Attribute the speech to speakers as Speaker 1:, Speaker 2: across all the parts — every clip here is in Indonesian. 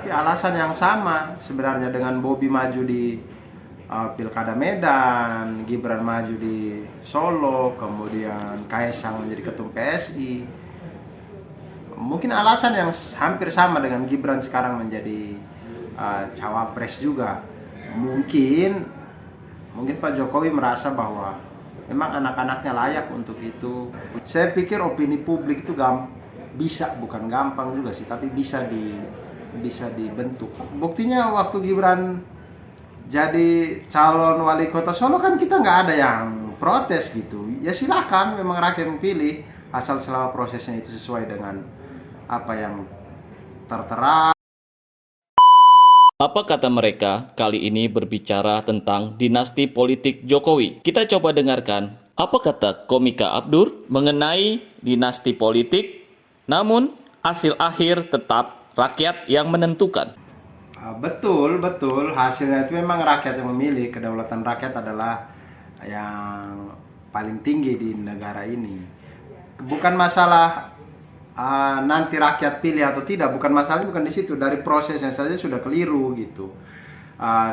Speaker 1: tapi alasan yang sama sebenarnya dengan Bobi maju di Pilkada Medan, Gibran maju di Solo, kemudian Kaesang menjadi ketum PSI. Mungkin alasan yang hampir sama dengan Gibran sekarang menjadi cawapres juga. Mungkin Pak Jokowi merasa bahwa memang anak-anaknya layak untuk itu. Saya pikir opini publik itu bukan gampang juga sih, tapi bisa dibentuk. Buktinya waktu Gibran jadi calon wali kota Solo kan kita nggak ada yang protes gitu. Ya silakan, memang rakyat yang pilih, asal selama prosesnya itu sesuai dengan apa yang tertera.
Speaker 2: Apa kata mereka kali ini berbicara tentang dinasti politik Jokowi? Kita coba dengarkan apa kata Komika Abdur mengenai dinasti politik, namun hasil akhir tetap rakyat yang menentukan.
Speaker 1: Betul, betul. Hasilnya itu memang rakyat yang memilih. Kedaulatan rakyat adalah yang paling tinggi di negara ini. Bukan masalah nanti rakyat pilih atau tidak. Bukan di situ. Dari prosesnya saja sudah keliru gitu.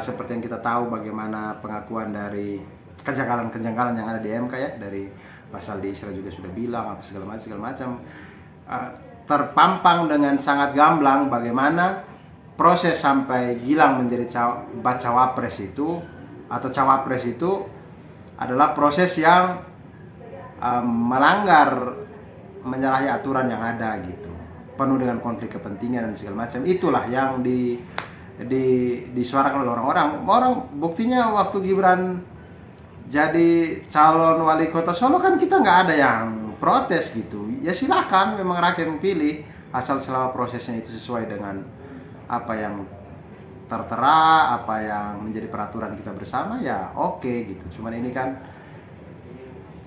Speaker 1: Seperti yang kita tahu bagaimana pengakuan dari kejanggalan-kejanggalan yang ada di MK ya, dari pasal di Isra juga sudah bilang apa segala macam. Terpampang dengan sangat gamblang bagaimana proses sampai Gilang menjadi cawapres itu atau cawapres itu adalah proses yang menyalahi aturan yang ada gitu, penuh dengan konflik kepentingan dan segala macam. Itulah yang disuarakan oleh orang. Buktinya waktu Gibran jadi calon wali kota Solo kan kita nggak ada yang protes gitu. Ya silakan, memang rakyat yang pilih, asal selama prosesnya itu sesuai dengan apa yang tertera, apa yang menjadi peraturan kita bersama, ya oke gitu. Cuman ini kan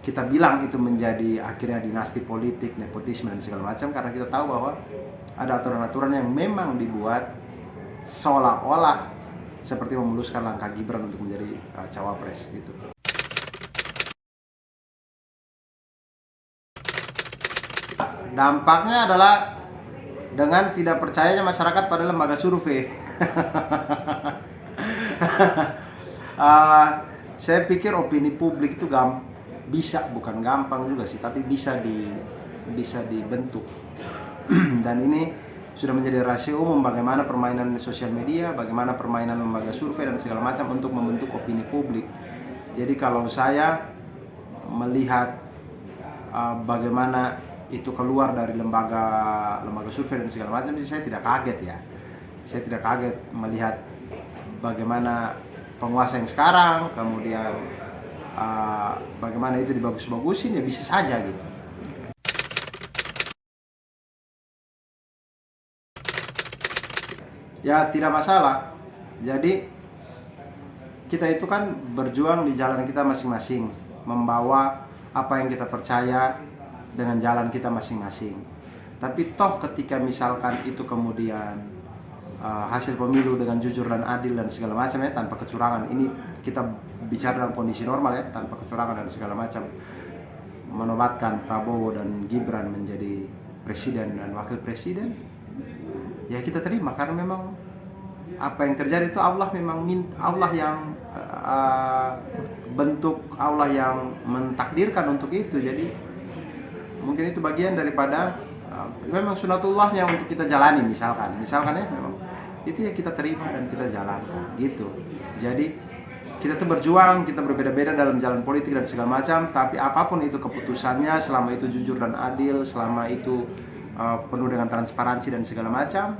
Speaker 1: kita bilang itu menjadi akhirnya dinasti politik, nepotisme dan segala macam, karena kita tahu bahwa ada aturan-aturan yang memang dibuat seolah-olah seperti memuluskan langkah Gibran untuk menjadi cawapres gitu. Dampaknya adalah dengan tidak percayanya masyarakat pada lembaga survei. Saya pikir opini publik itu bukan gampang juga sih, tapi bisa dibentuk. Dan ini sudah menjadi rahasia umum bagaimana permainan sosial media, bagaimana permainan lembaga survei dan segala macam untuk membentuk opini publik. Jadi kalau saya melihat bagaimana itu keluar dari lembaga survei dan segala macam sih, saya tidak kaget ya. Saya tidak kaget melihat bagaimana penguasa yang sekarang, kemudian bagaimana itu dibagus-bagusin, ya bisa saja gitu. Ya tidak masalah. Jadi kita itu kan berjuang di jalan kita masing-masing, membawa apa yang kita percaya dengan jalan kita masing-masing. Tapi toh ketika misalkan itu kemudian hasil pemilu dengan jujur dan adil dan segala macam ya, tanpa kecurangan, ini kita bicara dalam kondisi normal ya, tanpa kecurangan dan segala macam, menobatkan Prabowo dan Gibran menjadi presiden dan wakil presiden, ya kita terima, karena memang apa yang terjadi itu Allah yang bentuk, Allah yang mentakdirkan untuk itu. Jadi mungkin itu bagian daripada memang sunatullahnya untuk kita jalani, misalkan ya, memang itu ya kita terima dan kita jalankan gitu. Jadi kita tuh berjuang, kita berbeda-beda dalam jalan politik dan segala macam, tapi apapun itu keputusannya, selama itu jujur dan adil, selama itu penuh dengan transparansi dan segala macam,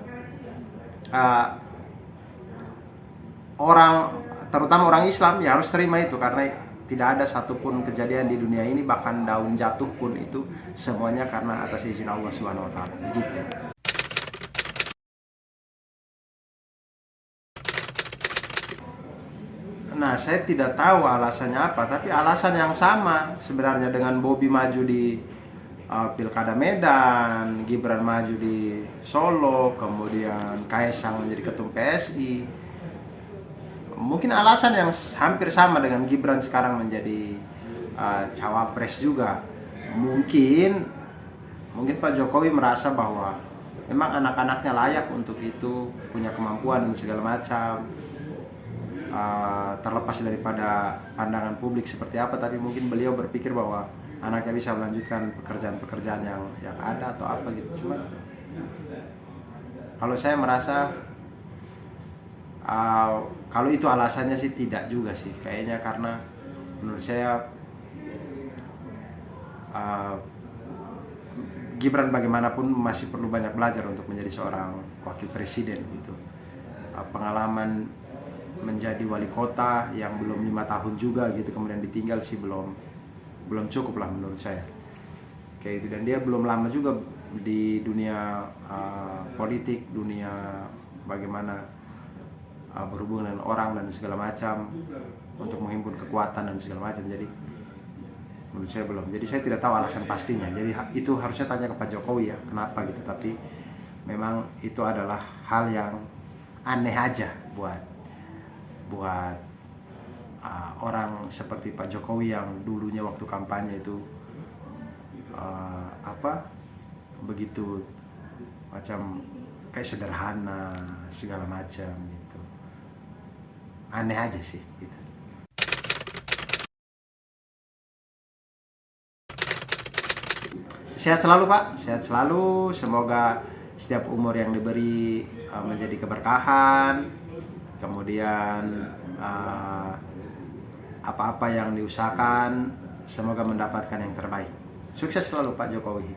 Speaker 1: terutama orang Islam ya harus terima itu, karena tidak ada satupun kejadian di dunia ini, bahkan daun jatuh pun itu semuanya karena atas izin Allah Subhanahu wa taala gitu. Nah, saya tidak tahu alasannya apa, tapi alasan yang sama sebenarnya dengan Bobi maju di Pilkada Medan, Gibran maju di Solo, kemudian Kaesang menjadi ketum PSI. Mungkin alasan yang hampir sama dengan Gibran sekarang menjadi cawapres juga. Mungkin Pak Jokowi merasa bahwa memang anak-anaknya layak untuk itu, punya kemampuan dan segala macam. Terlepas daripada pandangan publik seperti apa, tapi mungkin beliau berpikir bahwa anaknya bisa melanjutkan pekerjaan-pekerjaan yang ada atau apa gitu. Cuma kalau saya merasa kalau itu alasannya sih tidak juga sih, kayaknya karena menurut saya Gibran bagaimanapun masih perlu banyak belajar untuk menjadi seorang wakil presiden gitu. Pengalaman menjadi wali kota yang belum 5 tahun juga gitu, kemudian ditinggal sih belum cukup lah menurut saya kayak gitu. Dan dia belum lama juga di dunia politik, dunia bagaimana berhubungan dengan orang dan segala macam untuk menghimpun kekuatan dan segala macam. Jadi menurut saya belum. Jadi saya tidak tahu alasan pastinya. Jadi itu harusnya tanya ke Pak Jokowi ya, kenapa gitu. Tapi memang itu adalah hal yang aneh aja buat orang seperti Pak Jokowi yang dulunya waktu kampanye itu begitu macam kayak sederhana segala macam gitu. Aneh aja sih gitu. Sehat selalu Pak, sehat selalu. Semoga setiap umur yang diberi menjadi keberkahan. Kemudian apa-apa yang diusahakan semoga mendapatkan yang terbaik. Sukses selalu Pak Jokowi.